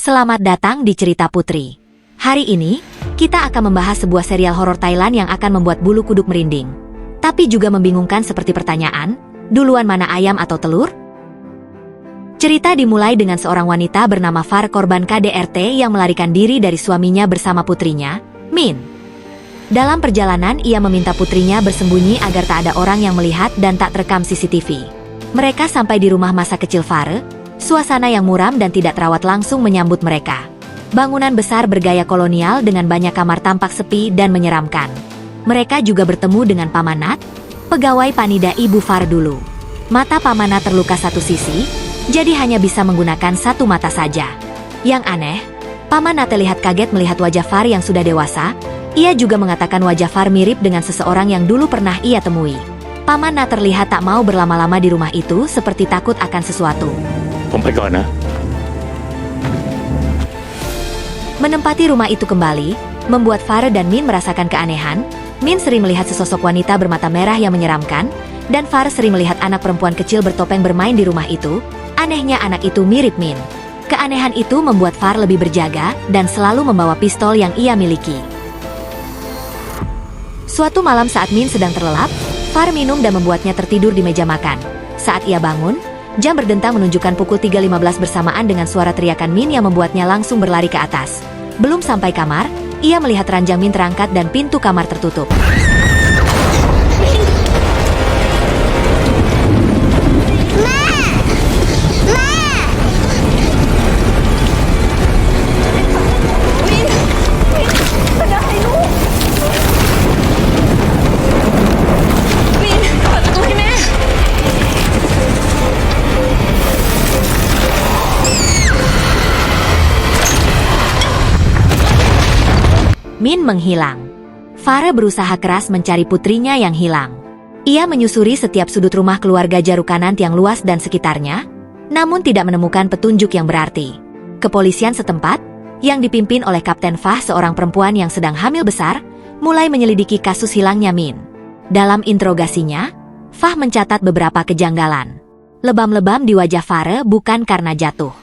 Selamat datang di Cerita Putri. Hari ini, kita akan membahas sebuah serial horor Thailand yang akan membuat bulu kuduk merinding. Tapi juga membingungkan seperti pertanyaan, duluan mana ayam atau telur? Cerita dimulai dengan seorang wanita bernama Far, korban KDRT yang melarikan diri dari suaminya bersama putrinya, Min. Dalam perjalanan, ia meminta putrinya bersembunyi agar tak ada orang yang melihat dan tak terekam CCTV. Mereka sampai di rumah masa kecil Far. Suasana yang muram dan tidak terawat langsung menyambut mereka. Bangunan besar bergaya kolonial dengan banyak kamar tampak sepi dan menyeramkan. Mereka juga bertemu dengan Paman Nat, pegawai Panida ibu Far dulu. Mata Paman Nat terluka satu sisi, jadi hanya bisa menggunakan satu mata saja. Yang aneh, Paman Nat terlihat kaget melihat wajah Far yang sudah dewasa. Ia juga mengatakan wajah Far mirip dengan seseorang yang dulu pernah ia temui. Paman Nat terlihat tak mau berlama-lama di rumah itu, seperti takut akan sesuatu. ผมไปก่อนนะ Menempati rumah itu kembali, membuat Far dan Min merasakan keanehan. Min sering melihat sesosok wanita bermata merah yang menyeramkan, dan Far sering melihat anak perempuan kecil bertopeng bermain di rumah itu. Anehnya anak itu mirip Min. Keanehan itu membuat Far lebih berjaga, dan selalu membawa pistol yang ia miliki. Suatu malam saat Min sedang terlelap, Far minum dan membuatnya tertidur di meja makan. Saat ia bangun, jam berdentang menunjukkan pukul 3.15 bersamaan dengan suara teriakan Min yang membuatnya langsung berlari ke atas. Belum sampai kamar, ia melihat ranjang Min terangkat dan pintu kamar tertutup. Min menghilang. Farah berusaha keras mencari putrinya yang hilang. Ia menyusuri setiap sudut rumah keluarga Jarukanan yang luas dan sekitarnya, namun tidak menemukan petunjuk yang berarti. Kepolisian setempat, yang dipimpin oleh Kapten Fah, seorang perempuan yang sedang hamil besar, mulai menyelidiki kasus hilangnya Min. Dalam interogasinya, Fah mencatat beberapa kejanggalan. Lebam-lebam di wajah Farah bukan karena jatuh.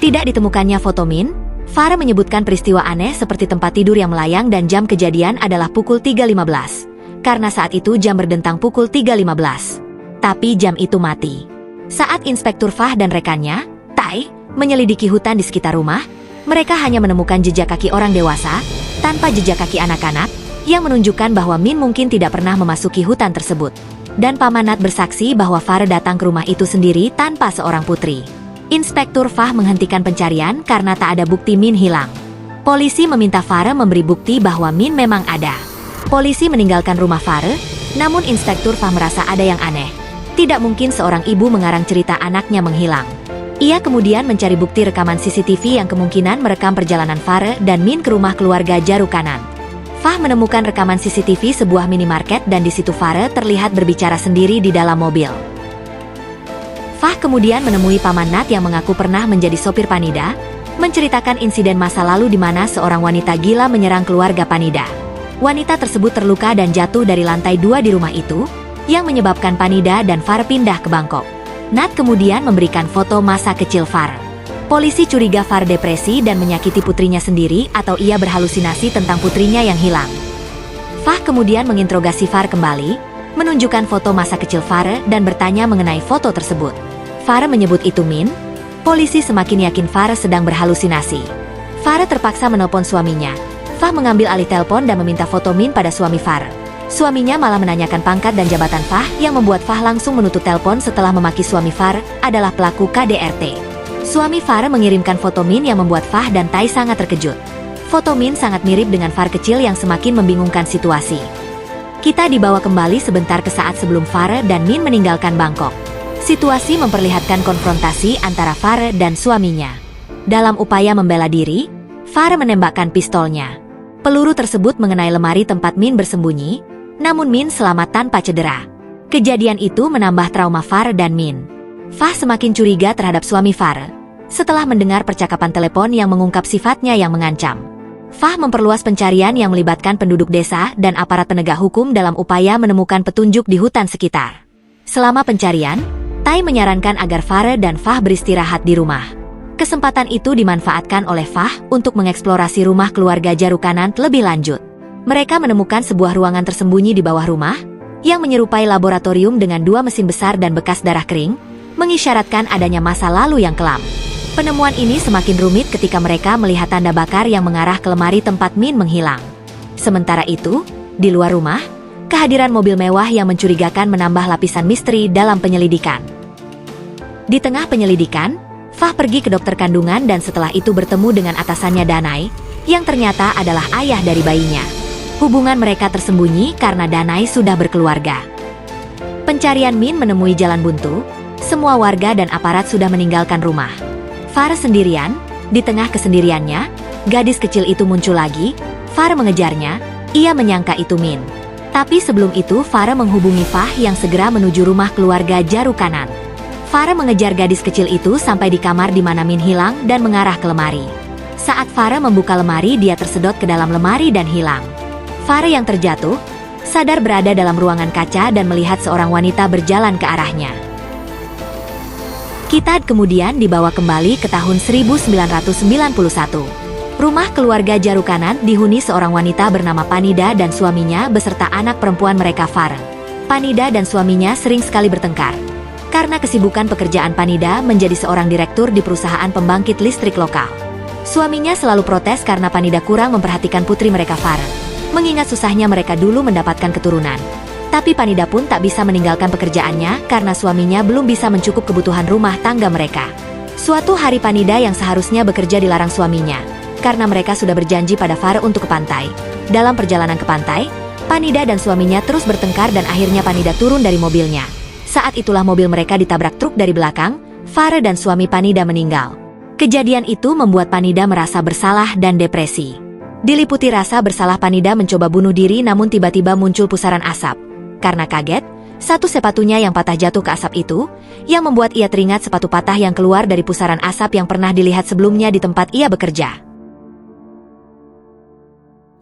Tidak ditemukannya foto Min. Farah menyebutkan peristiwa aneh seperti tempat tidur yang melayang dan jam kejadian adalah pukul 3.15. Karena saat itu jam berdentang pukul 3.15. Tapi jam itu mati. Saat Inspektur Fah dan rekannya, Tai, menyelidiki hutan di sekitar rumah, mereka hanya menemukan jejak kaki orang dewasa, tanpa jejak kaki anak-anak, yang menunjukkan bahwa Min mungkin tidak pernah memasuki hutan tersebut. Dan Paman Nat bersaksi bahwa Farah datang ke rumah itu sendiri tanpa seorang putri. Inspektur Fah menghentikan pencarian karena tak ada bukti Min hilang. Polisi meminta Farah memberi bukti bahwa Min memang ada. Polisi meninggalkan rumah Farah, namun Inspektur Fah merasa ada yang aneh. Tidak mungkin seorang ibu mengarang cerita anaknya menghilang. Ia kemudian mencari bukti rekaman CCTV yang kemungkinan merekam perjalanan Farah dan Min ke rumah keluarga Jarukanan. Fah menemukan rekaman CCTV sebuah minimarket dan di situ Farah terlihat berbicara sendiri di dalam mobil. Fah kemudian menemui Paman Nat yang mengaku pernah menjadi sopir Panida, menceritakan insiden masa lalu di mana seorang wanita gila menyerang keluarga Panida. Wanita tersebut terluka dan jatuh dari lantai 2 di rumah itu, yang menyebabkan Panida dan Far pindah ke Bangkok. Nat kemudian memberikan foto masa kecil Far. Polisi curiga Far depresi dan menyakiti putrinya sendiri atau ia berhalusinasi tentang putrinya yang hilang. Fah kemudian menginterogasi Far kembali, menunjukkan foto masa kecil Far dan bertanya mengenai foto tersebut. Far menyebut itu Min. Polisi semakin yakin Far sedang berhalusinasi. Far terpaksa menelpon suaminya. Fah mengambil alih telepon dan meminta foto Min pada suami Far. Suaminya malah menanyakan pangkat dan jabatan Fah yang membuat Fah langsung menutup telepon setelah memaki suami Far adalah pelaku KDRT. Suami Far mengirimkan foto Min yang membuat Fah dan Tai sangat terkejut. Foto Min sangat mirip dengan Far kecil yang semakin membingungkan situasi. Kita dibawa kembali sebentar ke saat sebelum Far dan Min meninggalkan Bangkok. Situasi memperlihatkan konfrontasi antara Far dan suaminya. Dalam upaya membela diri, Far menembakkan pistolnya. Peluru tersebut mengenai lemari tempat Min bersembunyi, namun Min selamat tanpa cedera. Kejadian itu menambah trauma Far dan Min. Fah semakin curiga terhadap suami Far setelah mendengar percakapan telepon yang mengungkap sifatnya yang mengancam. Fah memperluas pencarian yang melibatkan penduduk desa dan aparat penegak hukum dalam upaya menemukan petunjuk di hutan sekitar. Selama pencarian, Tai menyarankan agar Far dan Fah beristirahat di rumah. Kesempatan itu dimanfaatkan oleh Fah untuk mengeksplorasi rumah keluarga Jarukanan lebih lanjut. Mereka menemukan sebuah ruangan tersembunyi di bawah rumah, yang menyerupai laboratorium dengan 2 mesin besar dan bekas darah kering, mengisyaratkan adanya masa lalu yang kelam. Penemuan ini semakin rumit ketika mereka melihat tanda bakar yang mengarah ke lemari tempat Min menghilang. Sementara itu, di luar rumah, kehadiran mobil mewah yang mencurigakan menambah lapisan misteri dalam penyelidikan. Di tengah penyelidikan, Fah pergi ke dokter kandungan dan setelah itu bertemu dengan atasannya Danai, yang ternyata adalah ayah dari bayinya. Hubungan mereka tersembunyi karena Danai sudah berkeluarga. Pencarian Min menemui jalan buntu, semua warga dan aparat sudah meninggalkan rumah. Farah sendirian, di tengah kesendiriannya, gadis kecil itu muncul lagi. Farah mengejarnya, ia menyangka itu Min. Tapi sebelum itu Farah menghubungi Fah yang segera menuju rumah keluarga Jarukanan. Farah mengejar gadis kecil itu sampai di kamar di mana Min hilang dan mengarah ke lemari. Saat Farah membuka lemari, dia tersedot ke dalam lemari dan hilang. Farah yang terjatuh, sadar berada dalam ruangan kaca dan melihat seorang wanita berjalan ke arahnya. Kita kemudian dibawa kembali ke tahun 1991. Rumah keluarga Jarukanan dihuni seorang wanita bernama Panida dan suaminya beserta anak perempuan mereka Farah. Panida dan suaminya sering sekali bertengkar. Karena kesibukan pekerjaan Panida menjadi seorang direktur di perusahaan pembangkit listrik lokal. Suaminya selalu protes karena Panida kurang memperhatikan putri mereka Farah. Mengingat susahnya mereka dulu mendapatkan keturunan. Tapi Panida pun tak bisa meninggalkan pekerjaannya karena suaminya belum bisa mencukup kebutuhan rumah tangga mereka. Suatu hari Panida yang seharusnya bekerja dilarang suaminya, karena mereka sudah berjanji pada Farah untuk ke pantai. Dalam perjalanan ke pantai, Panida dan suaminya terus bertengkar dan akhirnya Panida turun dari mobilnya. Saat itulah mobil mereka ditabrak truk dari belakang, Farah dan suami Panida meninggal. Kejadian itu membuat Panida merasa bersalah dan depresi. Diliputi rasa bersalah, Panida mencoba bunuh diri namun tiba-tiba muncul pusaran asap. Karena kaget, satu sepatunya yang patah jatuh ke asap itu, yang membuat ia teringat sepatu patah yang keluar dari pusaran asap yang pernah dilihat sebelumnya di tempat ia bekerja.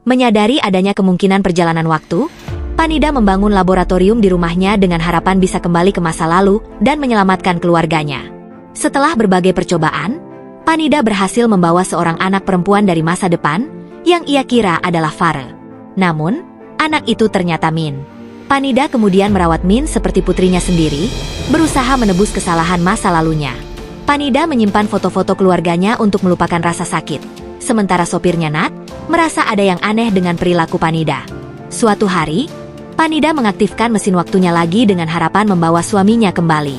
Menyadari adanya kemungkinan perjalanan waktu, Panida membangun laboratorium di rumahnya dengan harapan bisa kembali ke masa lalu dan menyelamatkan keluarganya. Setelah berbagai percobaan, Panida berhasil membawa seorang anak perempuan dari masa depan yang ia kira adalah Farah. Namun, anak itu ternyata Min. Panida kemudian merawat Min seperti putrinya sendiri, berusaha menebus kesalahan masa lalunya. Panida menyimpan foto-foto keluarganya untuk melupakan rasa sakit. Sementara sopirnya Nat merasa ada yang aneh dengan perilaku Panida. Suatu hari, Panida mengaktifkan mesin waktunya lagi dengan harapan membawa suaminya kembali.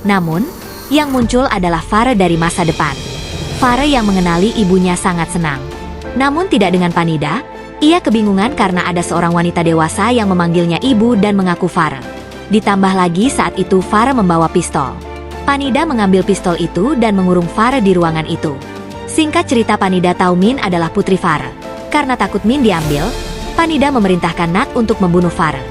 Namun, yang muncul adalah Farah dari masa depan. Farah yang mengenali ibunya sangat senang. Namun tidak dengan Panida, ia kebingungan karena ada seorang wanita dewasa yang memanggilnya ibu dan mengaku Farah. Ditambah lagi saat itu Farah membawa pistol. Panida mengambil pistol itu dan mengurung Farah di ruangan itu. Singkat cerita, Panida tahu Min adalah putri Farah. Karena takut Min diambil, Panida memerintahkan Nat untuk membunuh Farah.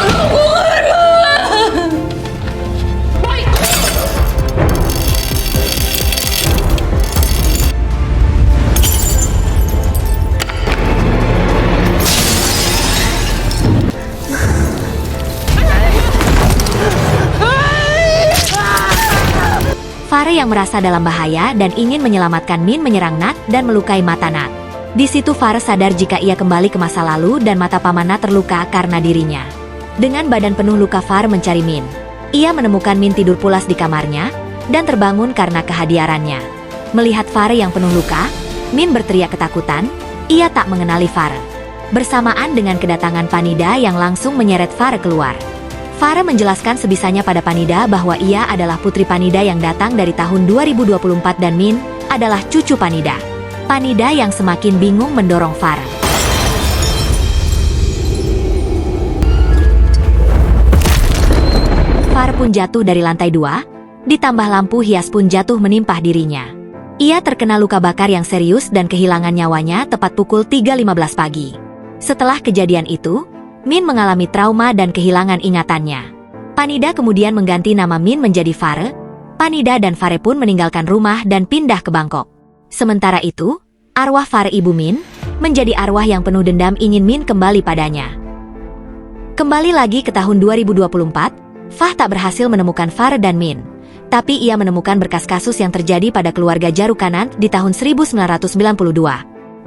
Farah yang merasa dalam bahaya dan ingin menyelamatkan Min menyerang Nat dan melukai mata Nat. Di situ Farah sadar jika ia kembali ke masa lalu dan mata paman Nat terluka karena dirinya. Dengan badan penuh luka, Farah mencari Min. Ia menemukan Min tidur pulas di kamarnya dan terbangun karena kehadirannya. Melihat Farah yang penuh luka, Min berteriak ketakutan. Ia tak mengenali Farah. Bersamaan dengan kedatangan Panida yang langsung menyeret Farah keluar. Farah menjelaskan sebisanya pada Panida bahwa ia adalah putri Panida yang datang dari tahun 2024 dan Min adalah cucu Panida. Panida yang semakin bingung mendorong Farah. Farah pun jatuh dari lantai 2, ditambah lampu hias pun jatuh menimpah dirinya. Ia terkena luka bakar yang serius dan kehilangan nyawanya tepat pukul 3.15 pagi. Setelah kejadian itu, Min mengalami trauma dan kehilangan ingatannya. Panida kemudian mengganti nama Min menjadi Farah. Panida dan Farah pun meninggalkan rumah dan pindah ke Bangkok. Sementara itu, arwah Farah ibu Min menjadi arwah yang penuh dendam ingin Min kembali padanya. Kembali lagi ke tahun 2024, Fah tak berhasil menemukan Farah dan Min. Tapi ia menemukan berkas kasus yang terjadi pada keluarga Jarukanant di tahun 1992.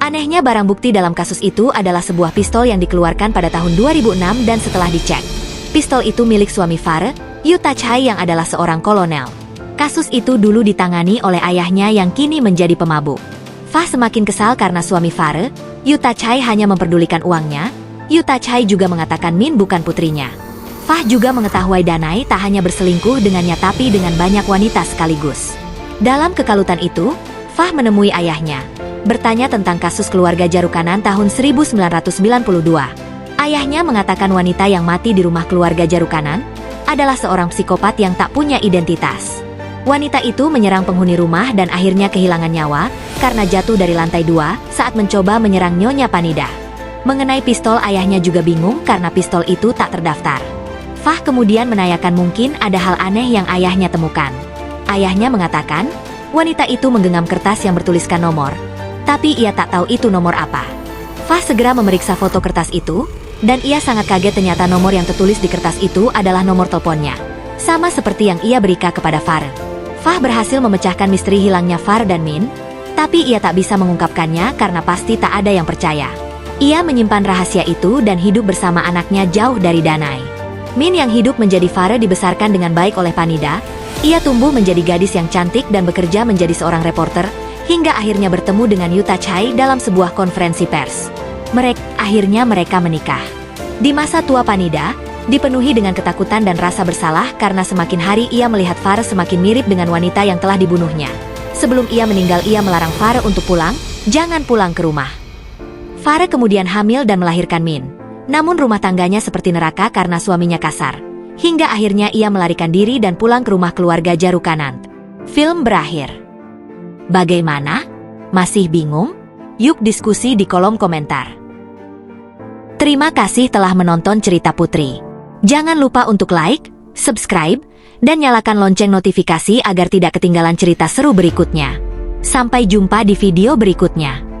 Anehnya barang bukti dalam kasus itu adalah sebuah pistol yang dikeluarkan pada tahun 2006 dan setelah dicek, pistol itu milik suami Farah, Yuta Chai yang adalah seorang kolonel. Kasus itu dulu ditangani oleh ayahnya yang kini menjadi pemabuk. Fah semakin kesal karena suami Farah, Yuta Chai hanya memperdulikan uangnya. Yuta Chai juga mengatakan Min bukan putrinya. Fah juga mengetahui Danai tak hanya berselingkuh dengannya tapi dengan banyak wanita sekaligus. Dalam kekalutan itu, Fah menemui ayahnya, bertanya tentang kasus keluarga Jarukanant tahun 1992. Ayahnya mengatakan wanita yang mati di rumah keluarga Jarukanant adalah seorang psikopat yang tak punya identitas. Wanita itu menyerang penghuni rumah dan akhirnya kehilangan nyawa karena jatuh dari lantai 2 saat mencoba menyerang Nyonya Panida. Mengenai pistol, ayahnya juga bingung karena pistol itu tak terdaftar. Fah kemudian menanyakan mungkin ada hal aneh yang ayahnya temukan. Ayahnya mengatakan, wanita itu menggenggam kertas yang bertuliskan nomor, tapi ia tak tahu itu nomor apa. Fah segera memeriksa foto kertas itu, dan ia sangat kaget ternyata nomor yang tertulis di kertas itu adalah nomor teleponnya. Sama seperti yang ia berikan kepada Farah. Fah berhasil memecahkan misteri hilangnya Farah dan Min, tapi ia tak bisa mengungkapkannya karena pasti tak ada yang percaya. Ia menyimpan rahasia itu dan hidup bersama anaknya jauh dari Danai. Min yang hidup menjadi Farah dibesarkan dengan baik oleh Panida. Ia tumbuh menjadi gadis yang cantik dan bekerja menjadi seorang reporter, hingga akhirnya bertemu dengan Yuta Chai dalam sebuah konferensi pers. Akhirnya mereka menikah. Di masa tua Panida, dipenuhi dengan ketakutan dan rasa bersalah karena semakin hari ia melihat Farah semakin mirip dengan wanita yang telah dibunuhnya. Sebelum ia meninggal ia melarang Farah untuk pulang, jangan pulang ke rumah. Farah kemudian hamil dan melahirkan Min. Namun rumah tangganya seperti neraka karena suaminya kasar. Hingga akhirnya ia melarikan diri dan pulang ke rumah keluarga Jarukanant. Film berakhir. Bagaimana? Masih bingung? Yuk diskusi di kolom komentar. Terima kasih telah menonton cerita Putri. Jangan lupa untuk like, subscribe, dan nyalakan lonceng notifikasi agar tidak ketinggalan cerita seru berikutnya. Sampai jumpa di video berikutnya.